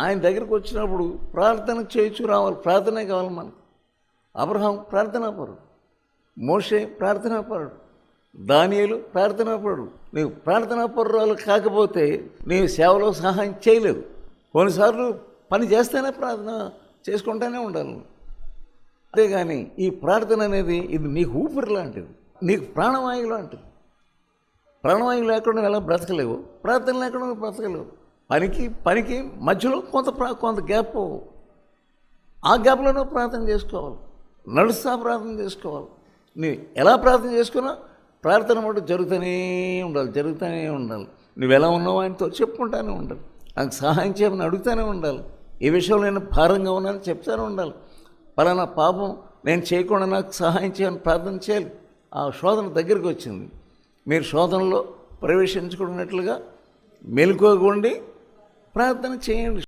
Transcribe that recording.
ఆయన దగ్గరికి వచ్చినప్పుడు ప్రార్థన చేయొచ్చు రావాలి. ప్రార్థనే కావాలి మనకు. అబ్రహాం ప్రార్థనాపరుడు, మోషే ప్రార్థనాపరుడు, దానియేలు ప్రార్థనాపరుడు. నీవు ప్రార్థనాపరురాలు కాకపోతే నీవు సేవలో సహాయం చేయలేవు. కొన్నిసార్లు పని చేస్తేనే ప్రార్థన చేసుకుంటూనే ఉండాలి. అంతేగాని ఈ ప్రార్థన అనేది ఇది నీకు ఊపిరి లాంటిది, నీకు ప్రాణవాయువు లాంటిది. ప్రాణవాయువు లేకుండా నువ్వు ఎలా బ్రతకలేవు, ప్రార్థన లేకుండా నువ్వు బ్రతకలేవు. పనికి మధ్యలో కొంత గ్యాప్, ఆ గ్యాప్లో నువ్వు ప్రార్థన చేసుకోవాలి, నడుస్తా ప్రార్థన చేసుకోవాలి. నువ్వు ఎలా ప్రార్థన చేసుకున్నా ప్రార్థన మటు జరుగుతూనే ఉండాలి. నువ్వు ఎలా ఉన్నావు ఆయనతో చెప్పుకుంటానే ఉండాలి. నాకు సహాయం చేయమని అడుగుతూనే ఉండాలి. ఈ విషయంలో నేను భారంగా ఉన్నానని చెప్తూనే ఉండాలి. పలానా పాపం నేను చేయకుండా నాకు సహాయం చేయమని ప్రార్థన చేయాలి. ఆ శోధన దగ్గరికి వచ్చింది. మీరు శోధనలో ప్రవేశించుకున్నట్లుగా మెలకువగా ఉండి ప్రార్థన చేయండి.